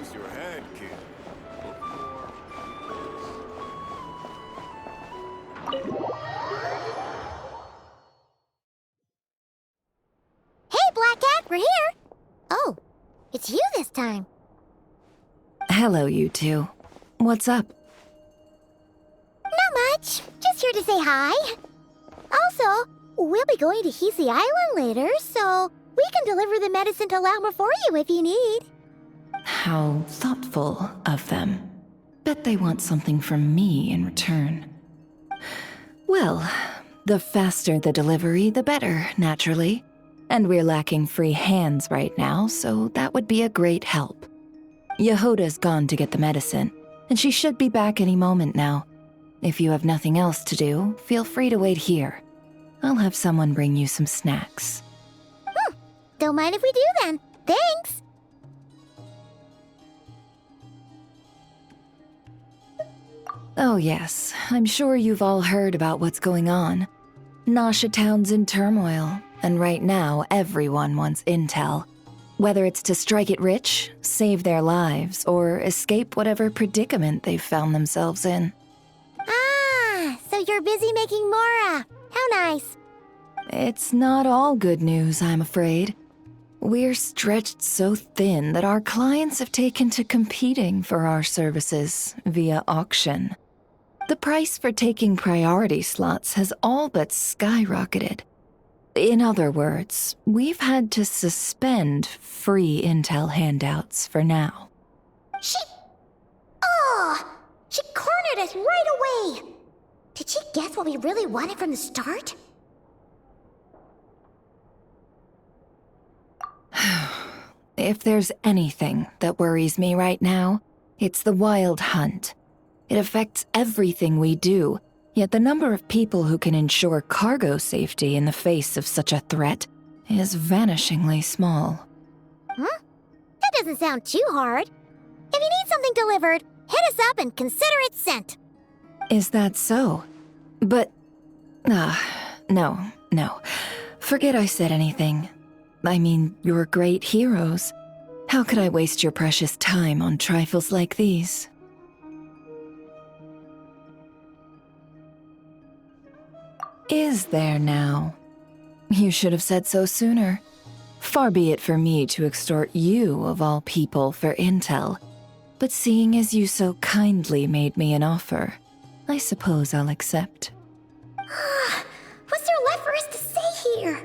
use your head, kid. Look for Hey, Black Cat, we're here! Oh, it's you this time. Hello, you two. What's up? Not much. Just here to say hi. Also, we'll be going to Hisi Island later, so we can deliver the medicine to Lauma for you if you need. How thoughtful of them. Bet they want something from me in return. Well, the faster the delivery, the better, naturally. And we're lacking free hands right now, so that would be a great help. Yehoda's gone to get the medicine, and she should be back any moment now. If you have nothing else to do, feel free to wait here. I'll have someone bring you some snacks. Don't mind if we do then. Thanks! Oh yes, I'm sure you've all heard about what's going on. Nasha Town's in turmoil, and right now everyone wants intel. Whether it's to strike it rich, save their lives, or escape whatever predicament they've found themselves in. Ah, so you're busy making Mora. How nice. It's not all good news, I'm afraid. We're stretched so thin that our clients have taken to competing for our services via auction. The price for taking priority slots has all but skyrocketed. In other words, we've had to suspend free intel handouts for now. She cornered us right away. Did she guess what we really wanted from the start? If there's anything that worries me right now, it's the wild hunt. It affects everything we do, yet the number of people who can ensure cargo safety in the face of such a threat is vanishingly small. Huh? That doesn't sound too hard. If you need something delivered, hit us up and consider it sent. Is that so? But... no. Forget I said anything. I mean, you're great heroes. How could I waste your precious time on trifles like these? Is there now? You should have said so sooner. Far be it for me to extort you, of all people, for intel. But seeing as you so kindly made me an offer, I suppose I'll accept. What's there left for us to say here?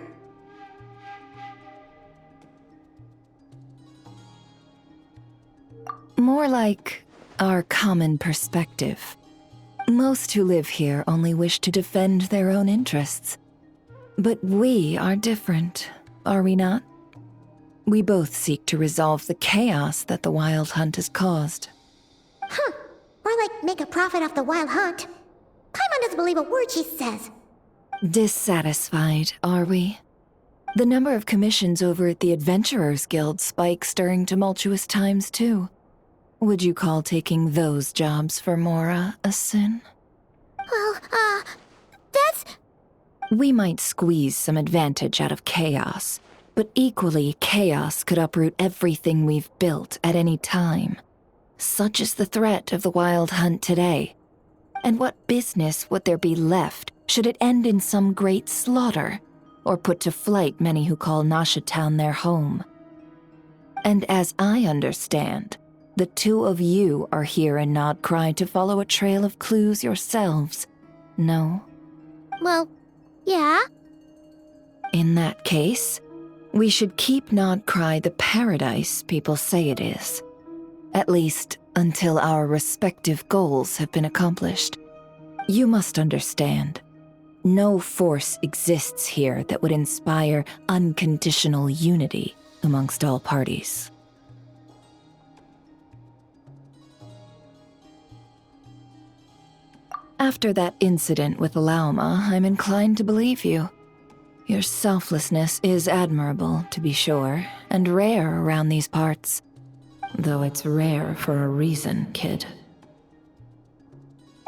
More like our common perspective. Most who live here only wish to defend their own interests. But we are different, are we not? We both seek to resolve the chaos that the Wild Hunt has caused. More like make a profit off the wild hunt. Paimon doesn't believe a word she says. Dissatisfied, are we? The number of commissions over at the Adventurers Guild spikes during tumultuous times, too. Would you call taking those jobs for Mora a sin? Well, that's... We might squeeze some advantage out of chaos, but equally, chaos could uproot everything we've built at any time. Such is the threat of the Wild Hunt today. And what business would there be left should it end in some great slaughter, or put to flight many who call Nasha Town their home? And as I understand, the two of you are here in Nodcry to follow a trail of clues yourselves, no? Well, yeah. In that case, we should keep Nodcry the paradise people say it is. At least until our respective goals have been accomplished. You must understand, no force exists here that would inspire unconditional unity amongst all parties. After that incident with Lauma, I'm inclined to believe you. Your selflessness is admirable, to be sure, and rare around these parts. Though it's rare for a reason, kid.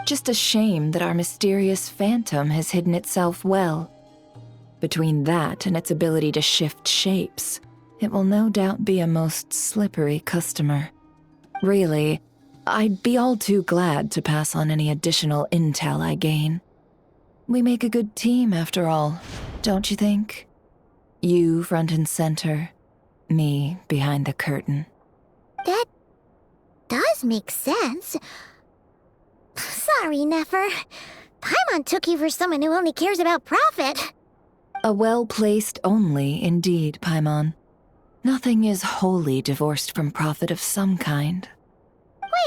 Just a shame that our mysterious phantom has hidden itself well. Between that and its ability to shift shapes, it will no doubt be a most slippery customer. Really, I'd be all too glad to pass on any additional intel I gain. We make a good team, after all, don't you think? You front and center, me behind the curtain. That does make sense. Sorry, Nefer. Paimon took you for someone who only cares about profit. A well-placed only, indeed, Paimon. Nothing is wholly divorced from profit of some kind.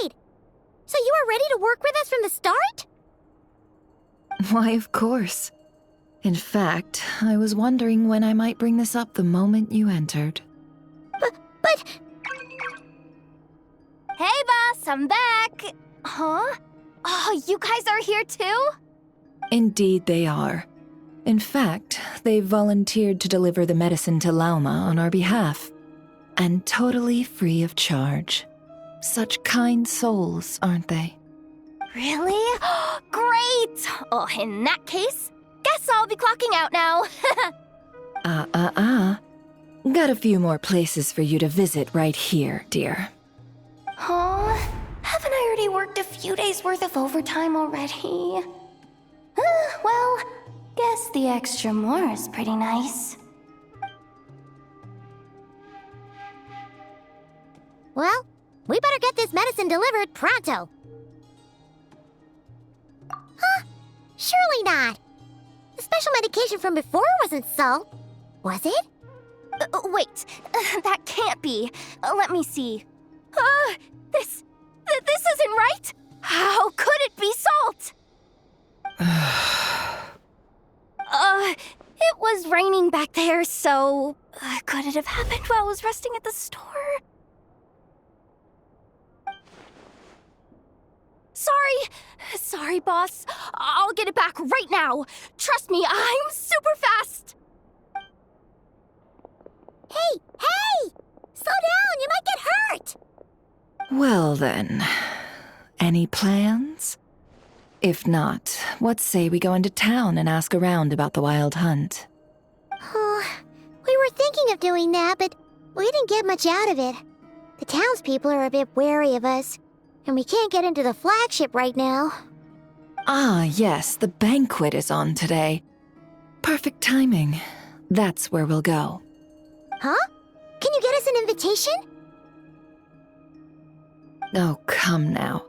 Wait, so you were ready to work with us from the start? Why, of course. In fact, I was wondering when I might bring this up the moment you entered. But... Hey, boss, I'm back! Huh? Oh, you guys are here too? Indeed they are. In fact, they've volunteered to deliver the medicine to Lauma on our behalf. And totally free of charge. Such kind souls, aren't they? Really? Great! Oh, in that case, guess I'll be clocking out now. Got a few more places for you to visit right here, dear. Huh? Haven't I already worked a few days worth of overtime already? Well, guess the extra more is pretty nice. Well, we better get this medicine delivered pronto. Huh? Surely not. The special medication from before wasn't salt, was it? Wait, that can't be. Let me see. This isn't right! How could it be salt? It was raining back there, so... could it have happened while I was resting at the store? Sorry, boss. I'll get it back right now. Trust me, I'm super fast! Hey! Slow down, you might get hurt! Well then, any plans? If not, what say we go into town and ask around about the wild hunt? We were thinking of doing that, but we didn't get much out of it. The townspeople are a bit wary of us, and we can't get into the flagship right now. Ah, yes, the banquet is on today. Perfect timing. That's where we'll go. Huh? Can you get us an invitation? Oh, come now.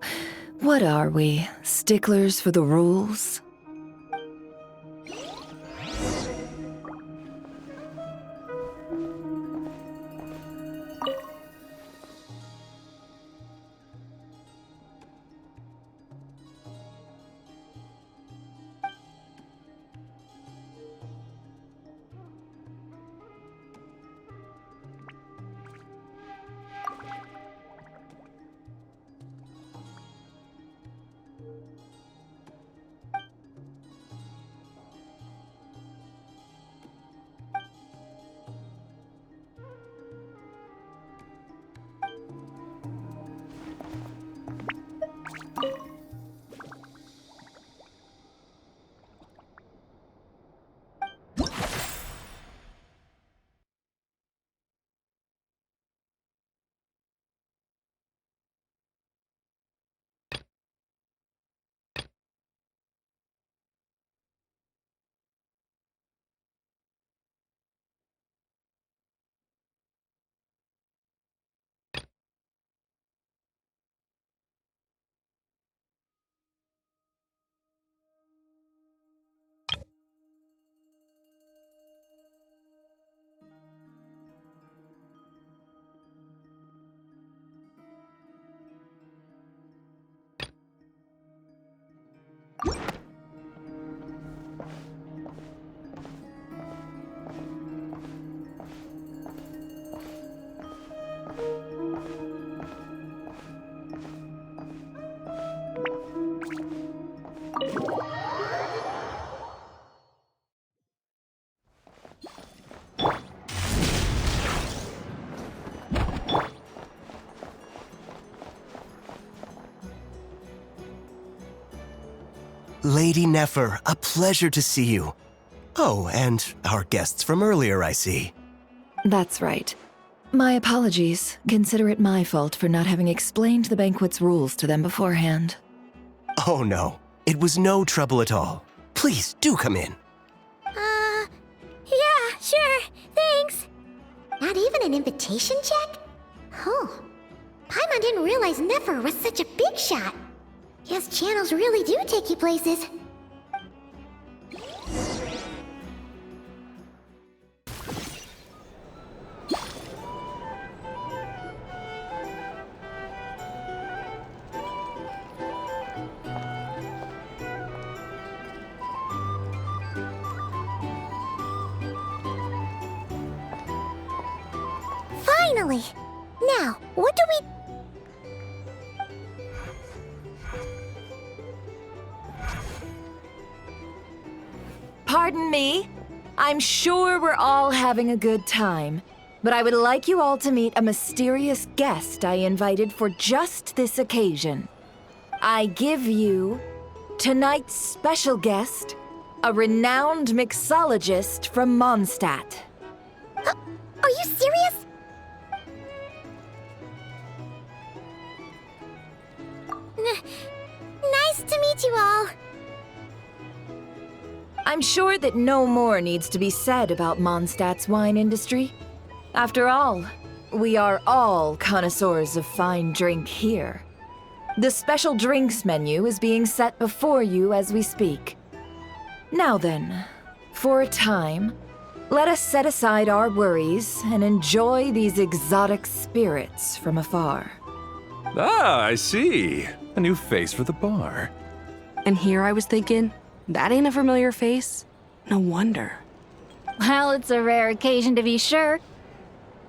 What are we, sticklers for the rules? Lady Nefer, a pleasure to see you. Oh, and our guests from earlier, I see. That's right. My apologies. Consider it my fault for not having explained the banquet's rules to them beforehand. Oh no, it was no trouble at all. Please do come in. Yeah, sure, thanks. Not even an invitation check? Oh, Paimon didn't realize Nefer was such a big shot. Guess channels really do take you places. Finally! Now, what do we... Pardon me? I'm sure we're all having a good time, but I would like you all to meet a mysterious guest I invited for just this occasion. I give you tonight's special guest, a renowned mixologist from Mondstadt. Are you serious? Nice to meet you all. I'm sure that no more needs to be said about Mondstadt's wine industry. After all, we are all connoisseurs of fine drink here. The special drinks menu is being set before you as we speak. Now then, for a time, let us set aside our worries and enjoy these exotic spirits from afar. Ah, I see. A new face for the bar. And here I was thinking, that ain't a familiar face. No wonder. Well, it's a rare occasion to be sure.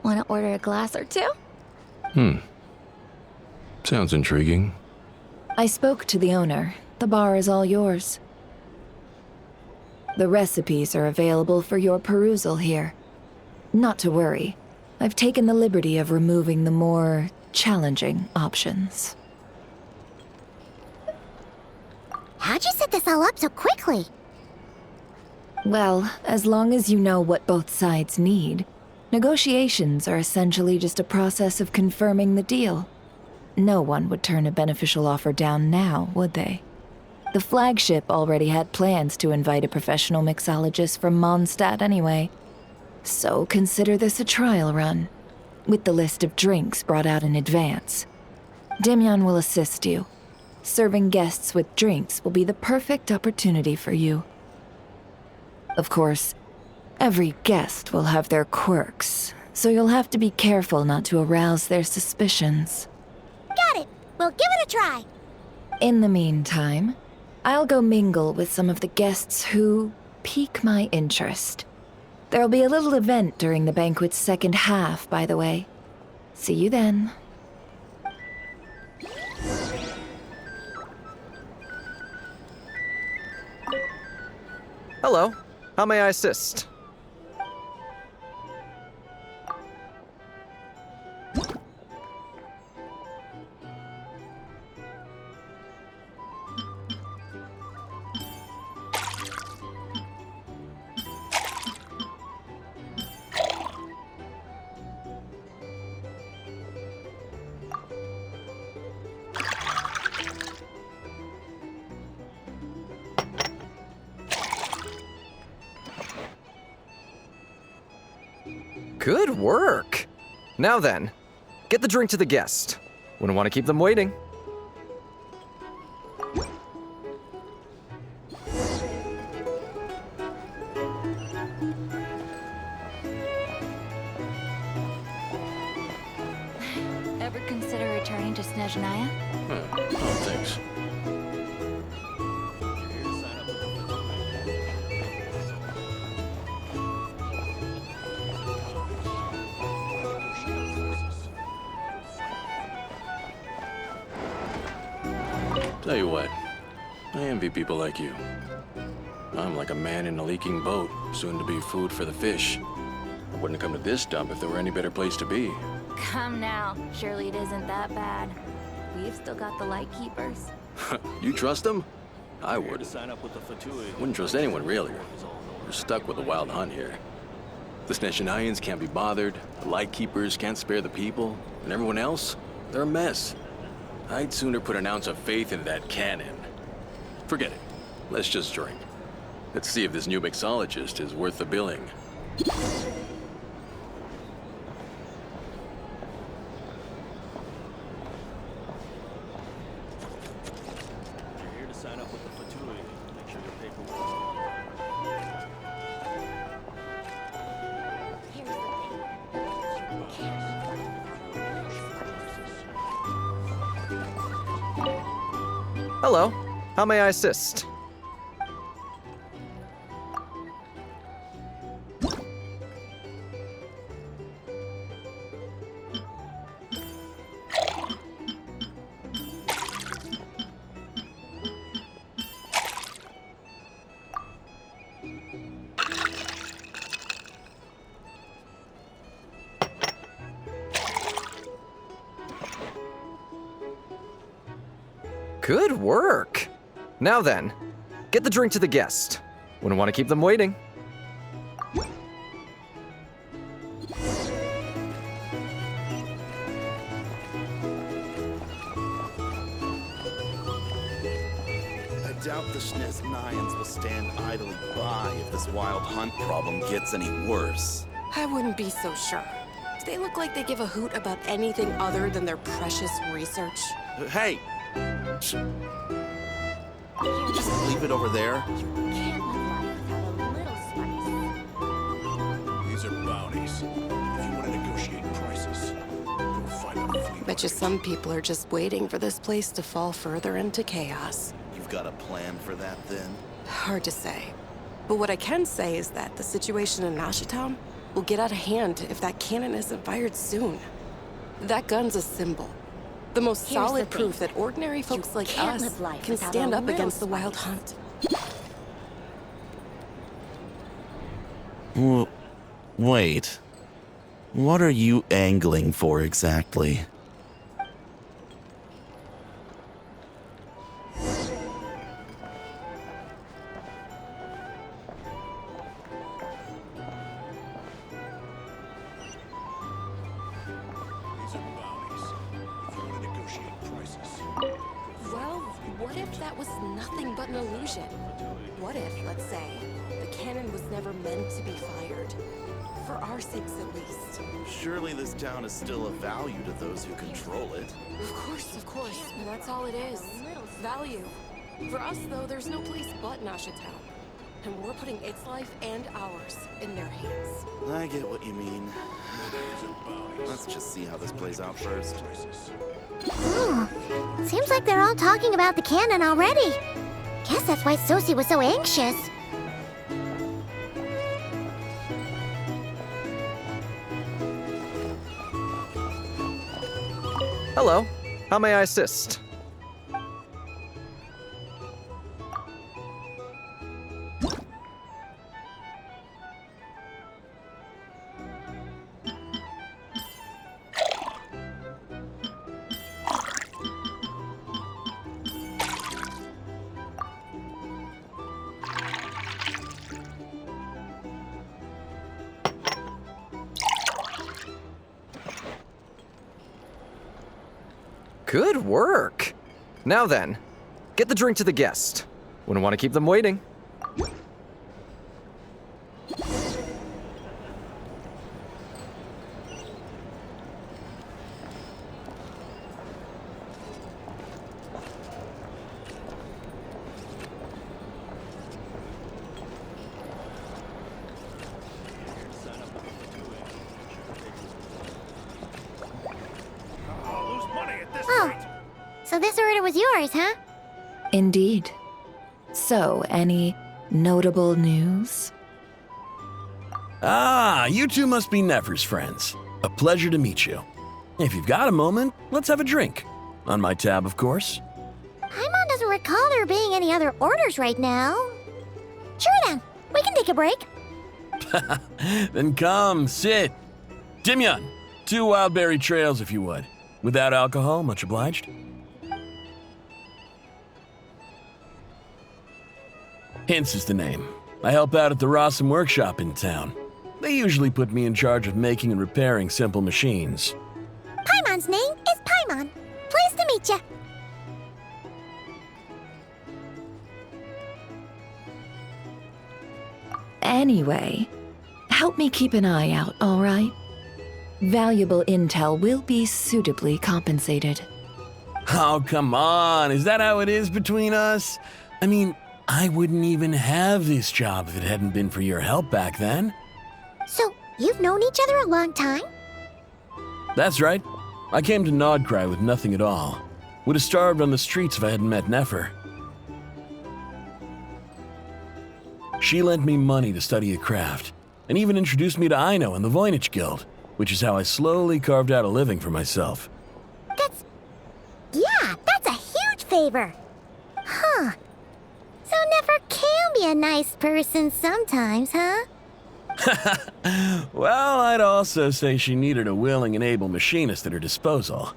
Want to order a glass or two? Sounds intriguing. I spoke to the owner. The bar is all yours. The recipes are available for your perusal here. Not to worry. I've taken the liberty of removing the more challenging options. How'd you set this all up so quickly? Well, as long as you know what both sides need, negotiations are essentially just a process of confirming the deal. No one would turn a beneficial offer down now, would they? The flagship already had plans to invite a professional mixologist from Mondstadt anyway. So consider this a trial run, with the list of drinks brought out in advance. Demyon will assist you. Serving guests with drinks will be the perfect opportunity for you. Of course, every guest will have their quirks, so you'll have to be careful not to arouse their suspicions. Got it! We'll give it a try! In the meantime, I'll go mingle with some of the guests who pique my interest. There'll be a little event during the banquet's second half, by the way. See you then. Hello. How may I assist? Good work! Now then, get the drink to the guest. Wouldn't want to keep them waiting. Ever consider returning to Snezhnaya? Oh, thanks. Tell you what, I envy people like you. I'm like a man in a leaking boat, soon to be food for the fish. I wouldn't have come to this dump if there were any better place to be. Come now. Surely it isn't that bad. We've still got the Lightkeepers. You trust them? I wouldn't. Wouldn't trust anyone, really. We're stuck with the wild hunt here. The Sneshanians can't be bothered, the Lightkeepers can't spare the people, and everyone else, they're a mess. I'd sooner put an ounce of faith in that cannon. Forget it. Let's just drink. Let's see if this new mixologist is worth the billing. Hello. How may I assist? Good work. Now then, get the drink to the guest. Wouldn't want to keep them waiting. I doubt the Sneznians will stand idly by if this wild hunt problem gets any worse. I wouldn't be so sure. They look like they give a hoot about anything other than their precious research. Hey! Just leave it over there. Can't live life without a little spice. These are bounties. If you want to negotiate prices, go find a flea Bet you some people are just waiting for this place to fall further into chaos. You've got a plan for that, then? Hard to say. But what I can say is that the situation in Nashitown will get out of hand if that cannon isn't fired soon. That gun's a symbol. The most Here's solid the proof thing. that ordinary folks You like can't us live life can without stand a up little against the wild spice. hunt. Wait. What are you angling for exactly? These are bounties. If you want to negotiate prices, Well, what if that was nothing but an illusion? What if, let's say, the cannon was never meant to be fired? For our sakes, at least. Surely this town is still of value to those who control it. Of course. And that's all it is. Value. For us, though, there's no place but Nashitown. And we're putting its life and ours in their hands. I get what you mean. Let's just see how this plays out first. Ooh, seems like they're all talking about the cannon already. Guess that's why Sosie was so anxious. Hello. How may I assist? Good work. Now then, get the drink to the guest. Wouldn't want to keep them waiting. Oh, so this order was yours, huh? Indeed. So, any notable news? Ah, you two must be Nefer's friends. A pleasure to meet you. If you've got a moment, let's have a drink. On my tab, of course. Paimon doesn't recall there being any other orders right now. Sure then, we can take a break. Then come, sit. Dimyon, 2 wildberry trails if you would. Without alcohol, much obliged. Hints is the name. I help out at the Rossum workshop in town. They usually put me in charge of making and repairing simple machines. Paimon's name is Paimon. Pleased to meet ya. Anyway, help me keep an eye out, all right? Valuable intel will be suitably compensated. Oh, come on. Is that how it is between us? I mean, I wouldn't even have this job if it hadn't been for your help back then. So, you've known each other a long time? That's right. I came to Nodcry with nothing at all. Would have starved on the streets if I hadn't met Nefer. She lent me money to study a craft, and even introduced me to Aino and the Voynich Guild, which is how I slowly carved out a living for myself. That's a huge favor. Huh. So Nefer can be a nice person sometimes, huh? Well, I'd also say she needed a willing and able machinist at her disposal.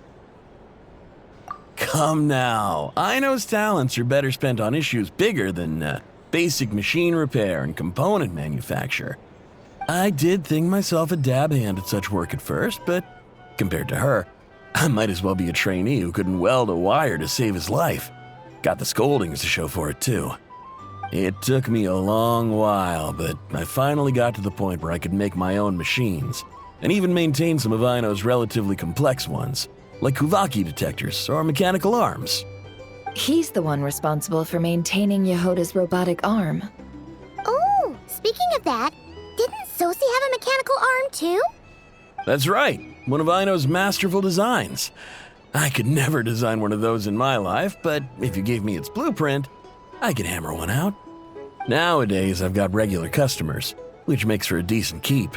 Come now, Aino's talents are better spent on issues bigger than basic machine repair and component manufacture. I did think myself a dab hand at such work at first, but compared to her, I might as well be a trainee who couldn't weld a wire to save his life. Got the scoldings to show for it, too. It took me a long while, but I finally got to the point where I could make my own machines, and even maintain some of Aino's relatively complex ones, like Kuvaki detectors or mechanical arms. He's the one responsible for maintaining Yehoda's robotic arm. Oh, speaking of that, didn't Sosi have a mechanical arm too? That's right, one of Aino's masterful designs. I could never design one of those in my life, but if you gave me its blueprint, I could hammer one out. Nowadays, I've got regular customers, which makes for a decent keep.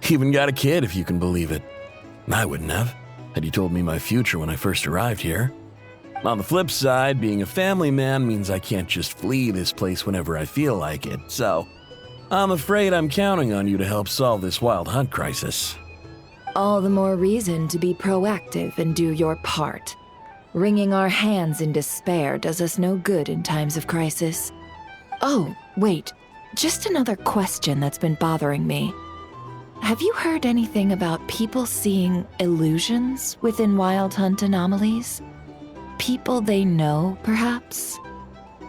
Even got a kid, if you can believe it. I wouldn't have, had you told me my future when I first arrived here. On the flip side, being a family man means I can't just flee this place whenever I feel like it, so I'm afraid I'm counting on you to help solve this wild hunt crisis. All the more reason to be proactive and do your part. Wringing our hands in despair does us no good in times of crisis. Oh, wait. Just another question that's been bothering me. Have you heard anything about people seeing illusions within Wild Hunt anomalies? People they know, perhaps?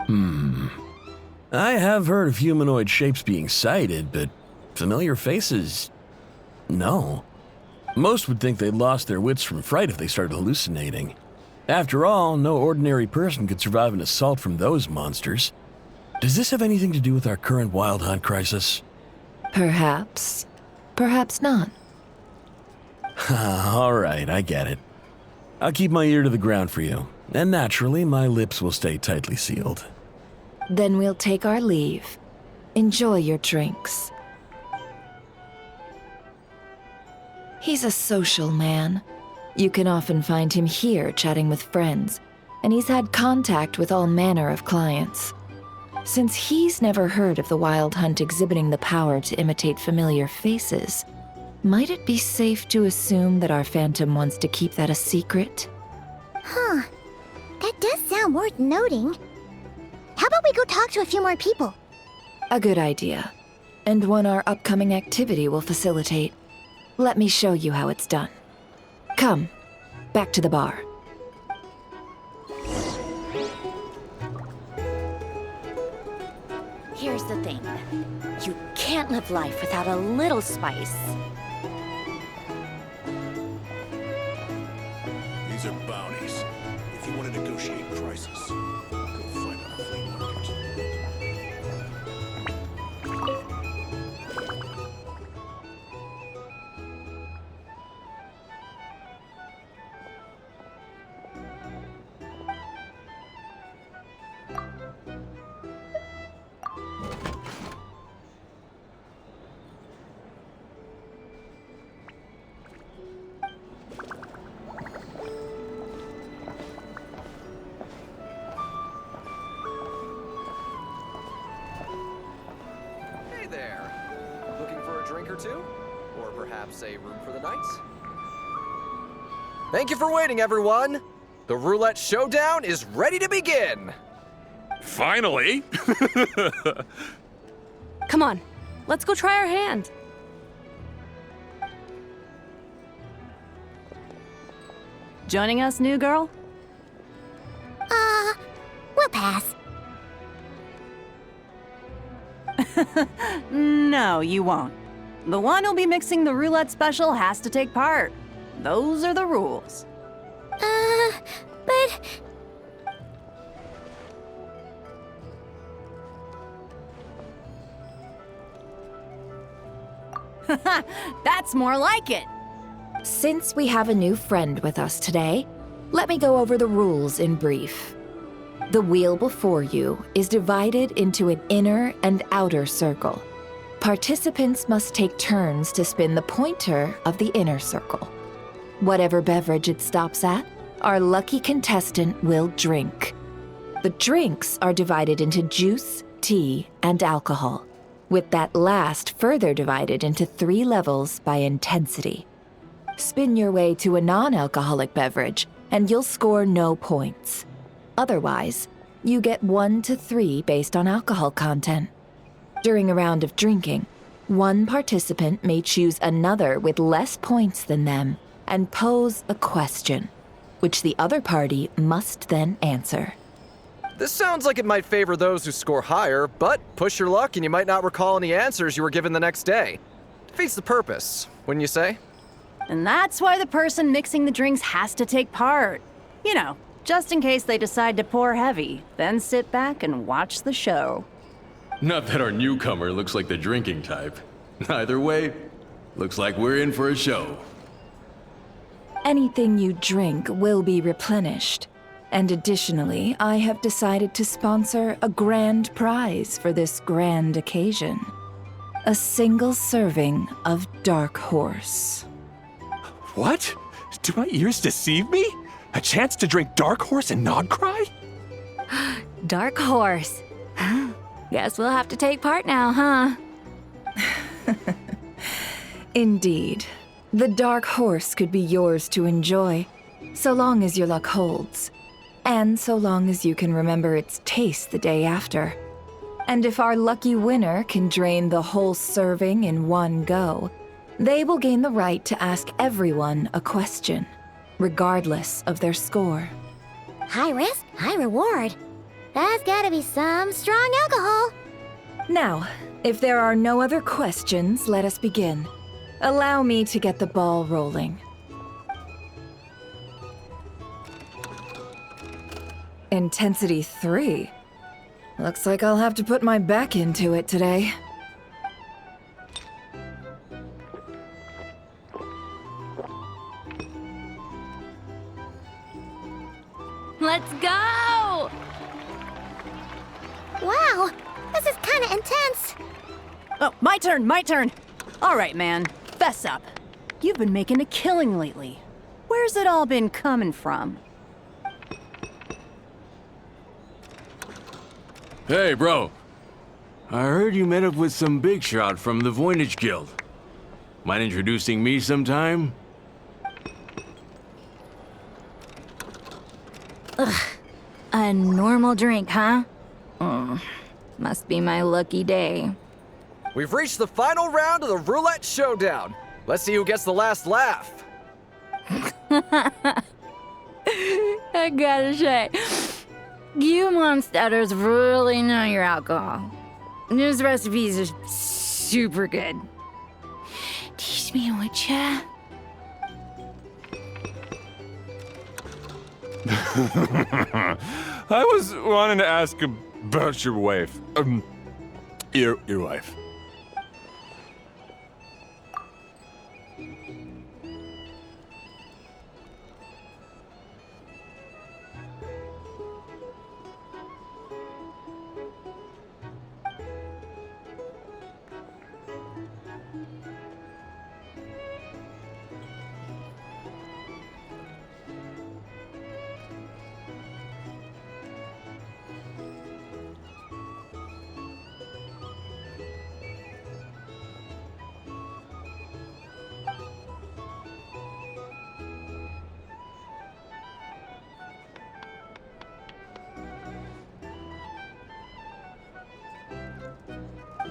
I have heard of humanoid shapes being sighted, but familiar faces? No. Most would think they'd lost their wits from fright if they started hallucinating. After all, no ordinary person could survive an assault from those monsters. Does this have anything to do with our current Wild Hunt crisis? Perhaps. Perhaps not. All right, I get it. I'll keep my ear to the ground for you, and naturally, my lips will stay tightly sealed. Then we'll take our leave. Enjoy your drinks. He's a social man. You can often find him here chatting with friends, and he's had contact with all manner of clients. Since he's never heard of the Wild Hunt exhibiting the power to imitate familiar faces, might it be safe to assume that our Phantom wants to keep that a secret? Huh. That does sound worth noting. How about we go talk to a few more people? A good idea, and one our upcoming activity will facilitate. Let me show you how it's done. Come, back to the bar. Here's the thing. You can't live life without a little spice. These are bounties. If you want to negotiate prices, go find out a flea market. Hey there. Looking for a drink or two? Or perhaps a room for the night? Thank you for waiting, everyone! The roulette showdown is ready to begin! Finally! Come on, let's go try our hand. Joining us, new girl? We'll pass. No, you won't. The one who'll be mixing the roulette special has to take part. Those are the rules. But... That's more like it. Since we have a new friend with us today, let me go over the rules in brief. The wheel before you is divided into an inner and outer circle. Participants must take turns to spin the pointer of the inner circle. Whatever beverage it stops at, our lucky contestant will drink. The drinks are divided into juice, tea, and alcohol, with that last further divided into 3 levels by intensity. Spin your way to a non-alcoholic beverage, and you'll score no points. Otherwise, you get 1 to 3 based on alcohol content. During a round of drinking, one participant may choose another with less points than them and pose a question, which the other party must then answer. This sounds like it might favor those who score higher, but push your luck and you might not recall any answers you were given the next day. Defeats the purpose, wouldn't you say? And that's why the person mixing the drinks has to take part. You know, just in case they decide to pour heavy, then sit back and watch the show. Not that our newcomer looks like the drinking type. Either way, looks like we're in for a show. Anything you drink will be replenished. And additionally, I have decided to sponsor a grand prize for this grand occasion. A single serving of Dark Horse. What? Do my ears deceive me? A chance to drink Dark Horse and not cry? Dark Horse. Guess we'll have to take part now, huh? Indeed. The Dark Horse could be yours to enjoy, so long as your luck holds. And so long as you can remember its taste the day after. And if our lucky winner can drain the whole serving in one go, they will gain the right to ask everyone a question, regardless of their score. High risk, high reward. That's gotta be some strong alcohol. Now, if there are no other questions, let us begin. Allow me to get the ball rolling. Intensity 3. Looks like I'll have to put my back into it today. Let's go! Wow, this is kinda intense. Oh, my turn! All right, man, fess up. You've been making a killing lately. Where's it all been coming from? Hey, bro. I heard you met up with some big shot from the Voynich Guild. Mind introducing me sometime? A normal drink, huh? Must be my lucky day. We've reached the final round of the roulette showdown. Let's see who gets the last laugh. I gotta say, you Mondstatters really know your alcohol. This recipe is super good. Teach me, would ya? I was wanting to ask about your wife. Your wife.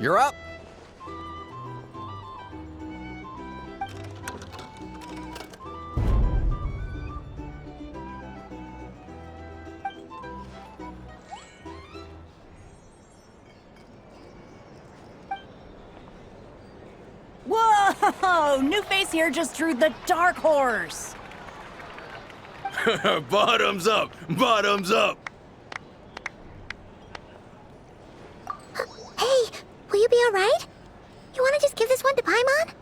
You're up. Oh, new face here just drew the dark horse. Bottoms up! Bottoms up! Hey, will you be alright? You wanna just give this one to Paimon?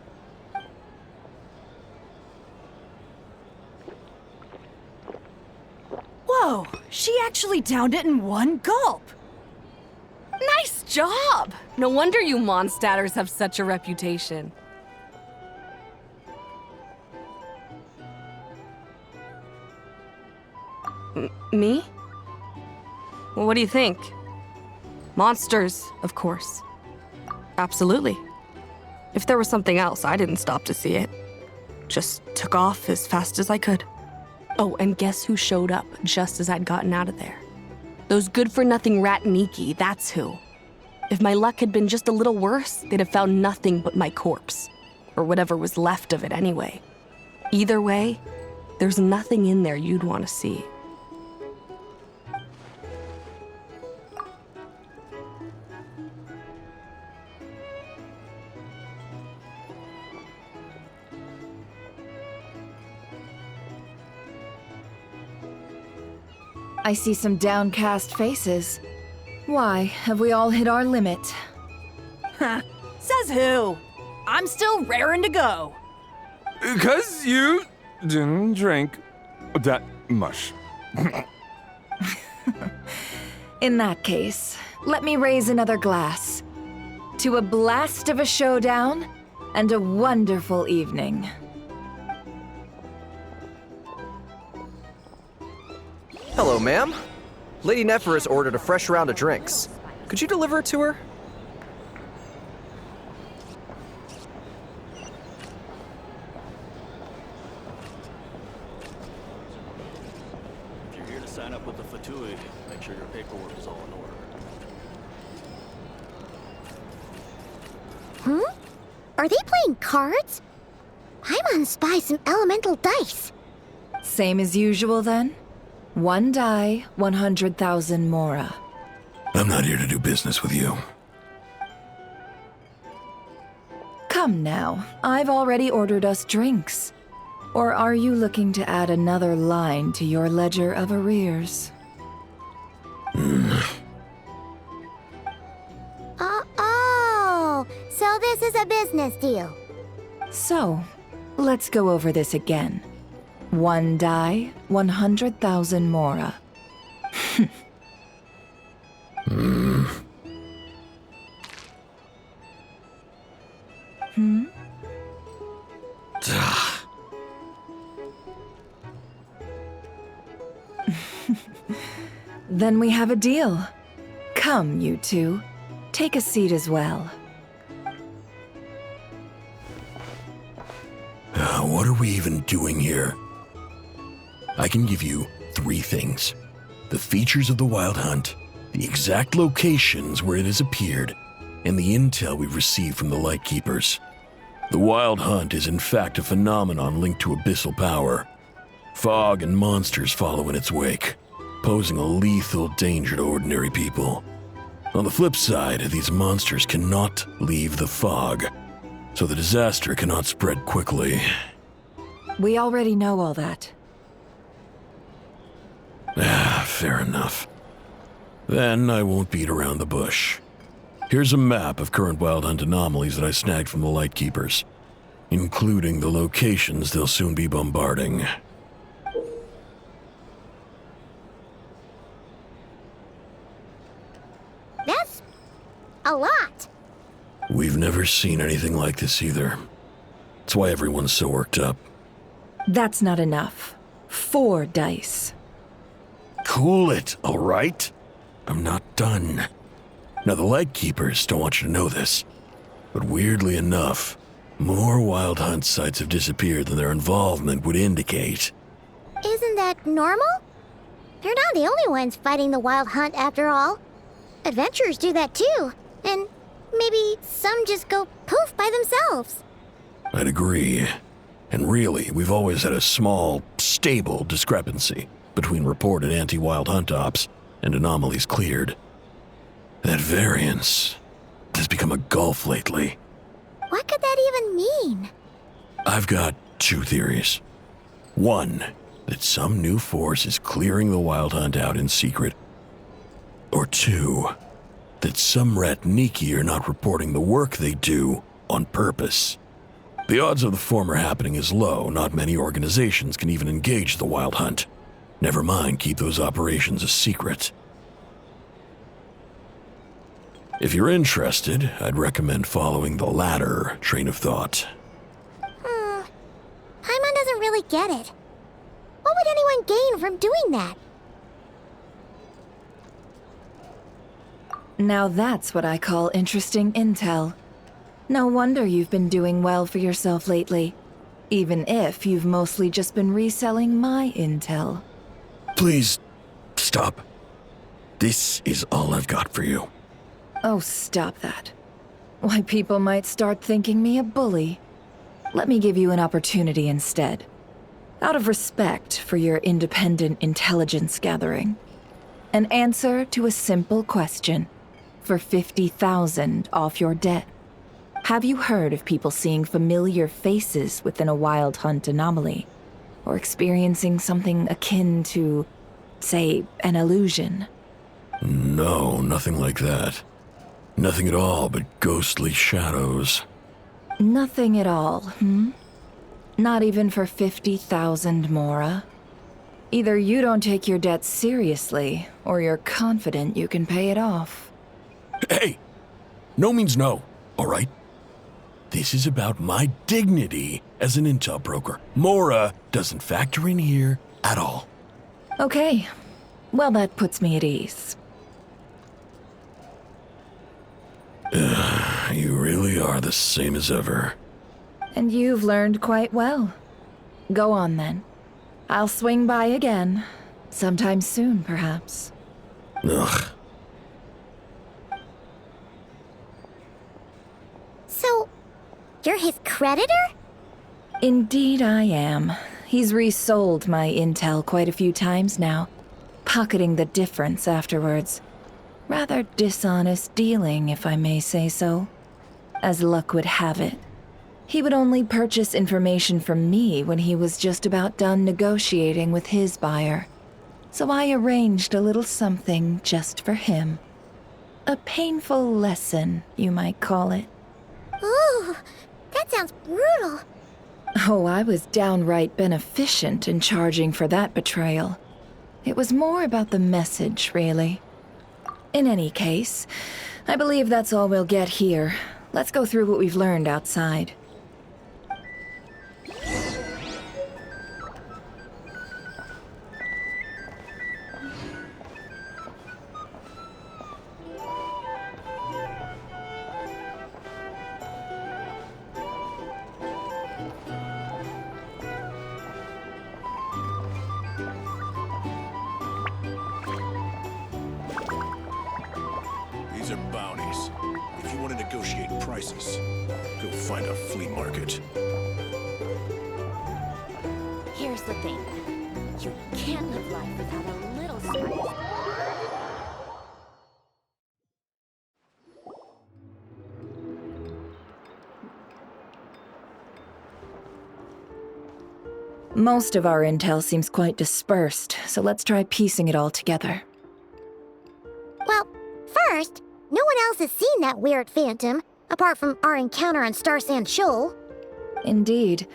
Whoa, she actually downed it in one gulp. Nice job! No wonder you Mondstadters have such a reputation. Me? Well, what do you think? Monsters, of course. Absolutely. If there was something else, I didn't stop to see it. Just took off as fast as I could. Oh, and guess who showed up just as I'd gotten out of there? Those good-for-nothing rat Niki, that's who. If my luck had been just a little worse, they'd have found nothing but my corpse. Or whatever was left of it anyway. Either way, there's nothing in there you'd want to see. I see some downcast faces. Why, have we all hit our limit? Says who? I'm still raring to go. 'Cause you didn't drink that much. In that case, let me raise another glass. To a blast of a showdown and a wonderful evening. Hello, ma'am. Lady Nephris ordered a fresh round of drinks. Could you deliver it to her? If you're here to sign up with the Fatui, make sure your paperwork is all in order. Are they playing cards? Paimon spies some elemental dice. Same as usual then? One die, 100,000 mora. I'm not here to do business with you. Come now, I've already ordered us drinks. Or are you looking to add another line to your ledger of arrears? Oh, so this is a business deal. So, let's go over this again. One die, 100,000 mora. Then we have a deal. Come, you two. Take a seat as well. What are we even doing here? I can give you 3 things. The features of the Wild Hunt, the exact locations where it has appeared, and the intel we've received from the Lightkeepers. The Wild Hunt is in fact a phenomenon linked to abyssal power. Fog and monsters follow in its wake, posing a lethal danger to ordinary people. On the flip side, these monsters cannot leave the fog, so the disaster cannot spread quickly. We already know all that. Fair enough. Then I won't beat around the bush. Here's a map of current Wild Hunt anomalies that I snagged from the Lightkeepers, including the locations they'll soon be bombarding. That's a lot. We've never seen anything like this either. That's why everyone's so worked up. That's not enough. 4 dice. Cool it, all right? I'm not done. Now, the Lightkeepers don't want you to know this, but weirdly enough, more Wild Hunt sites have disappeared than their involvement would indicate. Isn't that normal? They're not the only ones fighting the Wild Hunt after all. Adventurers do that too, and maybe some just go poof by themselves. I'd agree. And really, we've always had a small, stable discrepancy between reported anti-Wild Hunt ops and anomalies cleared. That variance has become a gulf lately. What could that even you mean? I've got two theories. One, that some new force is clearing the Wild Hunt out in secret. Or two, that some Ratniki are not reporting the work they do on purpose. The odds of the former happening is low. Not many organizations can even engage the Wild Hunt. Never mind keep those operations a secret. If you're interested, I'd recommend following the latter train of thought. Paimon doesn't really get it. What would anyone gain from doing that? Now that's what I call interesting intel. No wonder you've been doing well for yourself lately. Even if you've mostly just been reselling my intel. Please, stop. This is all I've got for you. Oh, stop that. Why, people might start thinking me a bully. Let me give you an opportunity instead. Out of respect for your independent intelligence gathering. An answer to a simple question for 50,000 off your debt. Have you heard of people seeing familiar faces within a Wild Hunt anomaly? Or experiencing something akin to, say, an illusion? No, nothing like that. Nothing at all but ghostly shadows. Nothing at all, Not even for 50,000 Mora? Either you don't take your debt seriously, or you're confident you can pay it off. Hey! No means no, all right? This is about my dignity as an intel broker. Mora doesn't factor in here at all. Okay. Well, that puts me at ease. You really are the same as ever. And you've learned quite well. Go on then. I'll swing by again. Sometime soon, perhaps. Ugh. So, you're his creditor? Indeed I am. He's resold my intel quite a few times now, pocketing the difference afterwards. Rather dishonest dealing, if I may say so. As luck would have it, he would only purchase information from me when he was just about done negotiating with his buyer. So I arranged a little something just for him. A painful lesson, you might call it. Ooh, that sounds brutal. Oh, I was downright beneficent in charging for that betrayal. It was more about the message, really. In any case, I believe that's all we'll get here. Let's go through what we've learned outside. These are bounties. If you want to negotiate prices, go find a flea market. Here's the thing. You can't live life without a little spice. Most of our intel seems quite dispersed, so let's try piecing it all together. Well, first, no one else has seen that weird phantom, apart from our encounter on Star Sand Shoal. Indeed,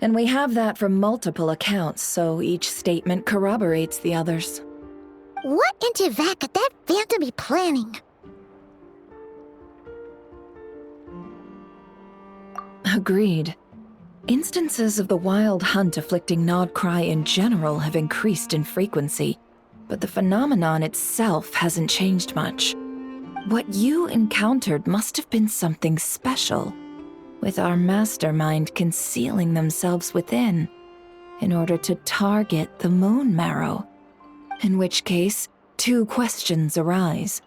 and we have that from multiple accounts, so each statement corroborates the others. What in Tivat could that phantom be planning? Agreed. Instances of the Wild Hunt afflicting Nodcry in general have increased in frequency, but the phenomenon itself hasn't changed much. What you encountered must have been something special, with our mastermind concealing themselves within, in order to target the Moon Marrow. In which case, two questions arise.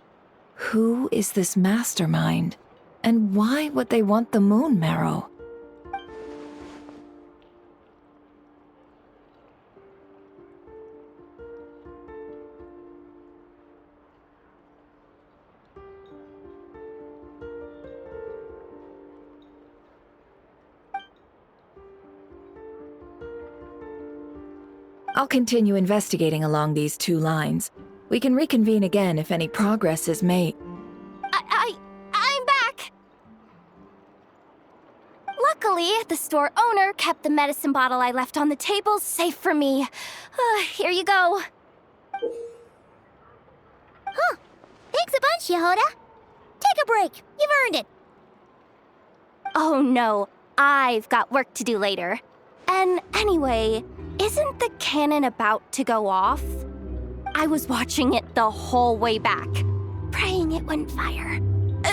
Who is this mastermind, and why would they want the Moon Marrow? I'll continue investigating along these 2 lines. We can reconvene again if any progress is made. I'm back! Luckily, the store owner kept the medicine bottle I left on the table safe for me. Here you go. Huh. Thanks a bunch, Yehoda. Take a break. You've earned it. Oh no, I've got work to do later. And anyway, isn't the cannon about to go off? I was watching it the whole way back, praying it wouldn't fire.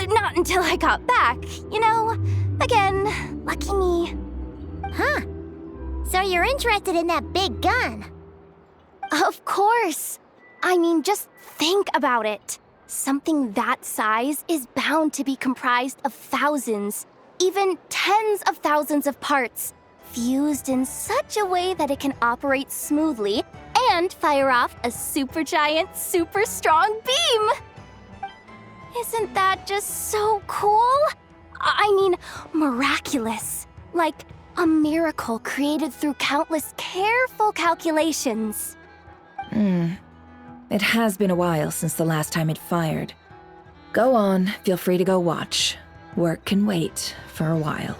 Not until I got back, you know? Again, lucky me. Huh. So you're interested in that big gun? Of course. I mean, just think about it. Something that size is bound to be comprised of thousands, even tens of thousands of parts, fused in such a way that it can operate smoothly and fire off a supergiant, super strong beam. Isn't that just so cool? I mean, miraculous. Like a miracle created through countless careful calculations. It has been a while since the last time it fired. Go on, feel free to go watch. Work can wait for a while.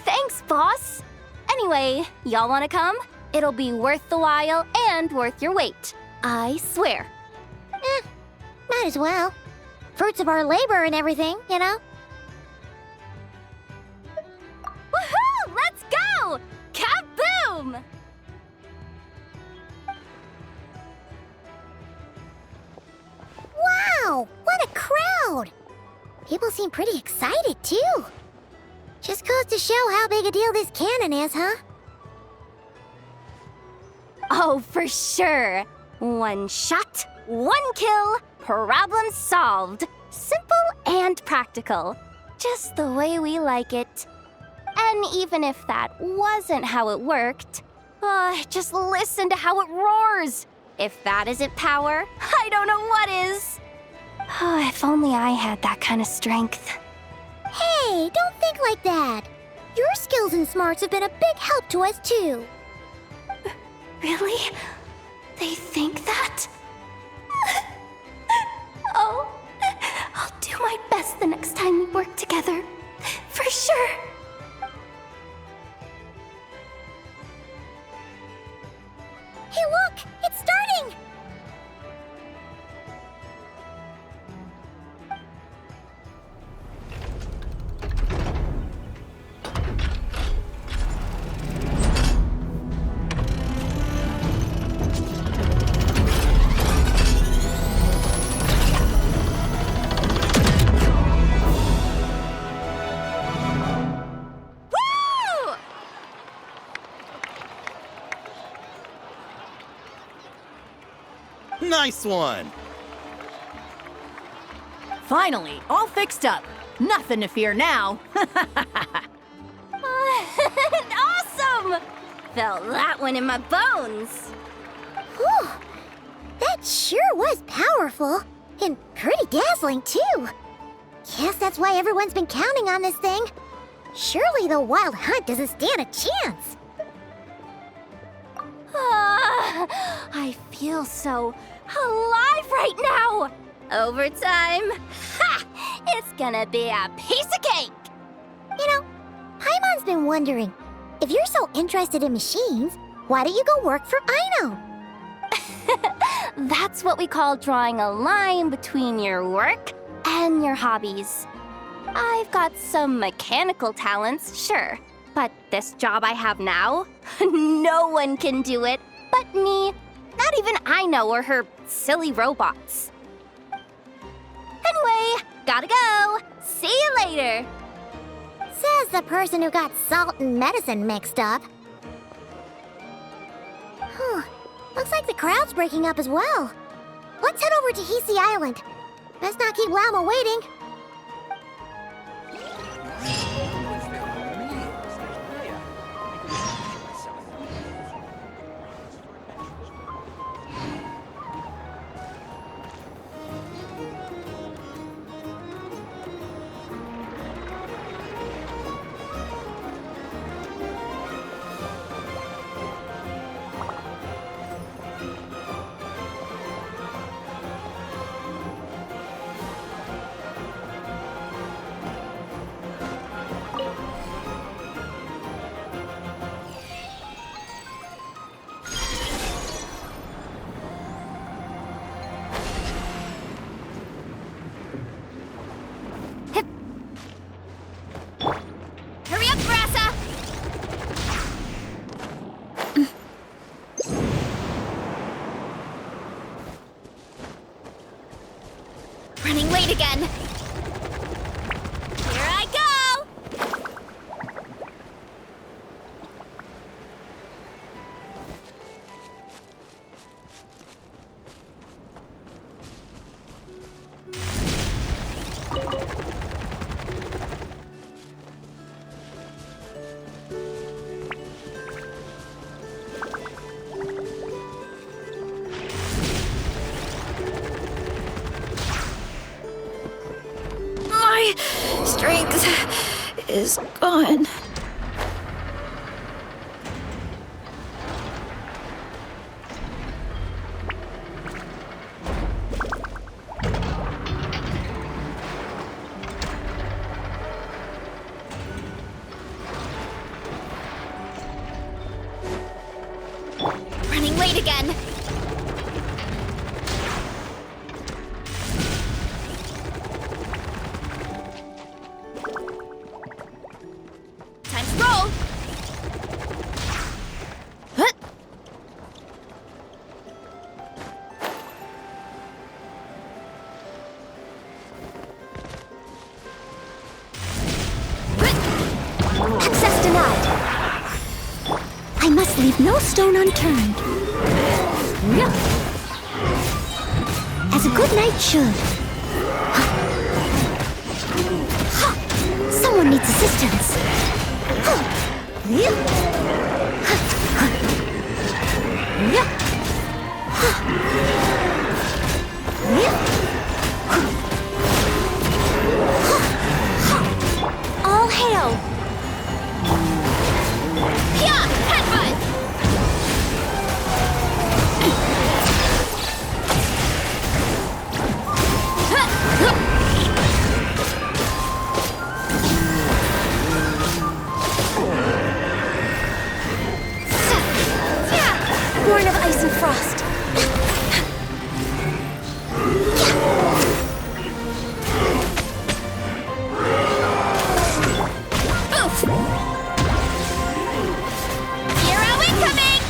Thanks, boss. Anyway, y'all wanna come? It'll be worth the while and worth your wait. I swear. Might as well. Fruits of our labor and everything, you know? Woohoo! Let's go! Kaboom! Wow! What a crowd! People seem pretty excited, too. Just goes to show how big a deal this cannon is, huh? Oh, for sure. 1 shot, 1 kill, problem solved. Simple and practical. Just the way we like it. And even if that wasn't how it worked, just listen to how it roars. If that isn't power, I don't know what is. If only I had that kind of strength. Hey, don't think like that. Your skills and smarts have been a big help to us, too. Really? They think that? Oh, I'll do my best the next time we work together. For sure. Hey, look! It's starting! Nice one! Finally, all fixed up. Nothing to fear now. Awesome! Felt that one in my bones. Whew! That sure was powerful. And pretty dazzling, too. Guess that's why everyone's been counting on this thing. Surely the Wild Hunt doesn't stand a chance. I feel so alive right now! Overtime? Ha! It's gonna be a piece of cake! You know, Paimon's been wondering, if you're so interested in machines, why don't you go work for Aino? That's what we call drawing a line between your work and your hobbies. I've got some mechanical talents, sure, but this job I have now, no one can do it but me. Not even Aino or her silly robots. Anyway, gotta go. See you later. Says the person who got salt and medicine mixed up. Looks like the crowd's breaking up as well. Let's head over to Hisi Island. Best not keep Lama waiting. Running late again. Here I go! My strength is gone. Running late again. Time to roll. Huh. Access denied. I must leave no stone unturned. As a good knight should. Someone needs assistance. All hail! Yeah, headbutt! Born of ice and frost. Oof. Hero incoming!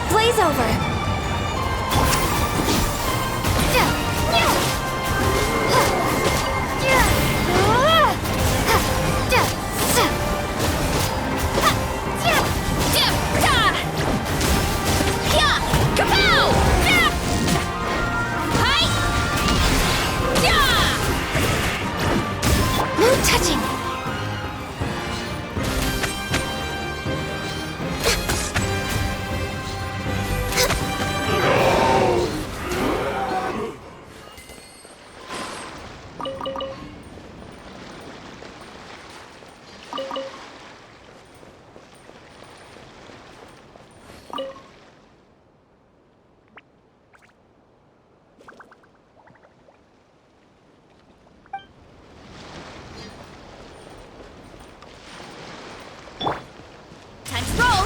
Blaze over! No touching! Time to roll!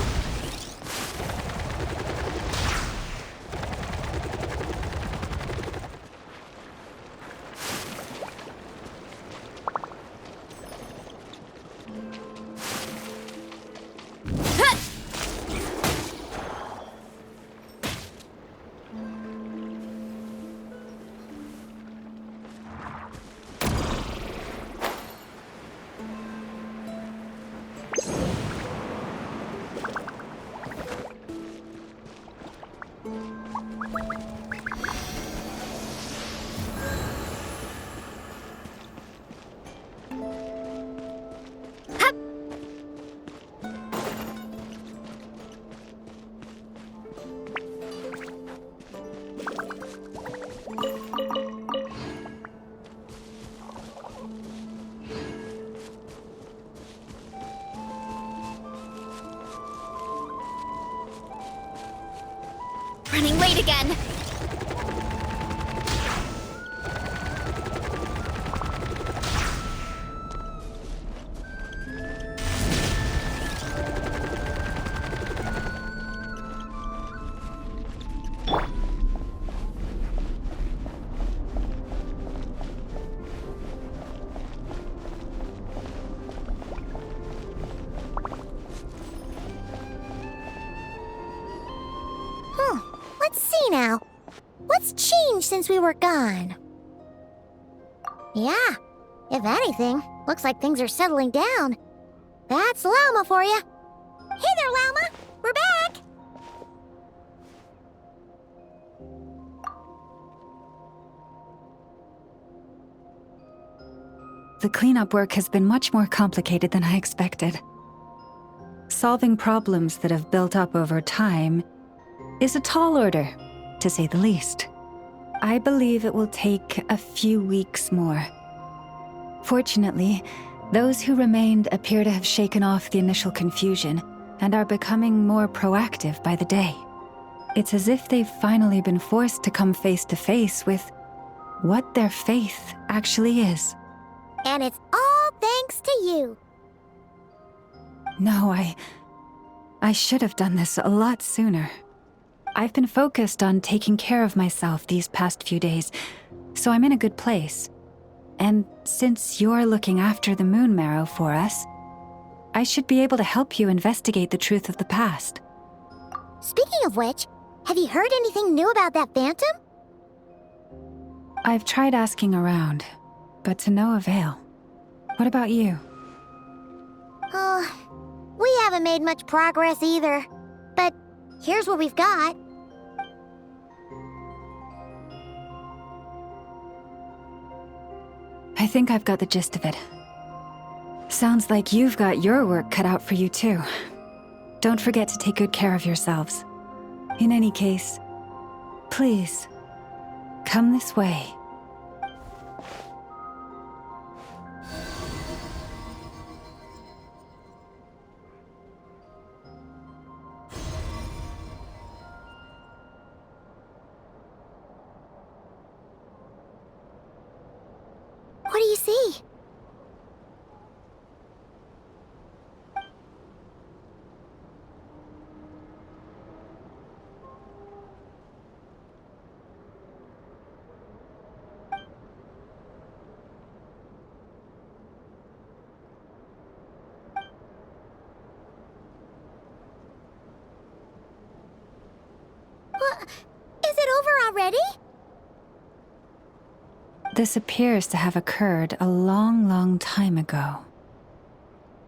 Running late again. now. What's changed since we were gone? Yeah, if anything, looks like things are settling down. That's Llama for you. Hey there, Llama! We're back! The cleanup work has been much more complicated than I expected. Solving problems that have built up over time is a tall order, to say the least. I believe it will take a few weeks more. Fortunately, those who remained appear to have shaken off the initial confusion and are becoming more proactive by the day. It's as if they've finally been forced to come face to face with what their faith actually is. And it's all thanks to you. No, I should have done this a lot sooner. I've been focused on taking care of myself these past few days, so I'm in a good place. And since you're looking after the moon marrow for us, I should be able to help you investigate the truth of the past. Speaking of which, have you heard anything new about that phantom? I've tried asking around, but to no avail. What about you? We haven't made much progress either. But here's what we've got. I think I've got the gist of it. Sounds like you've got your work cut out for you too. Don't forget to take good care of yourselves. In any case, please, come this way. What do you see? What? Is it over already? This appears to have occurred a long, long time ago.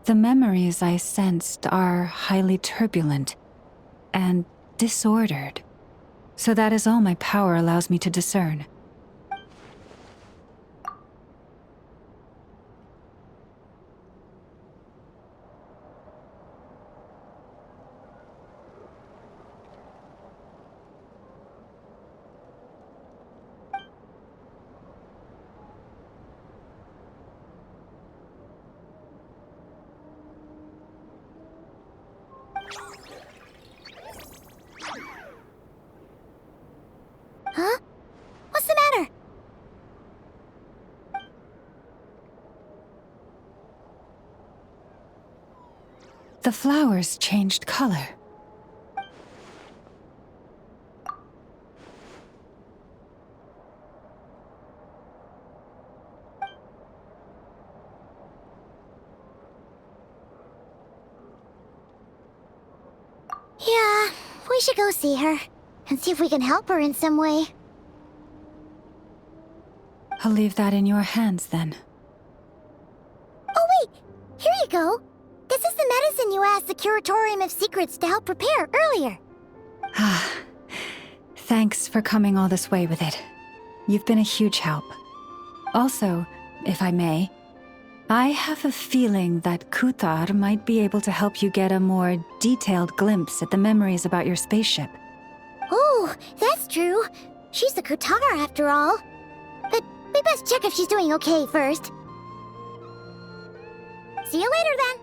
The memories I sensed are highly turbulent and disordered, so that is all my power allows me to discern. Huh? What's the matter? The flowers changed color. Yeah, we should go see her and see if we can help her in some way. I'll leave that in your hands then. Oh wait, here you go. This is the medicine you asked the Curatorium of Secrets to help prepare earlier. Ah, thanks for coming all this way with it. You've been a huge help. Also, if I may, I have a feeling that Kuthar might be able to help you get a more detailed glimpse at the memories about your spaceship. Oh, that's true. She's the Kutara after all. But we best check if she's doing okay first. See you later then.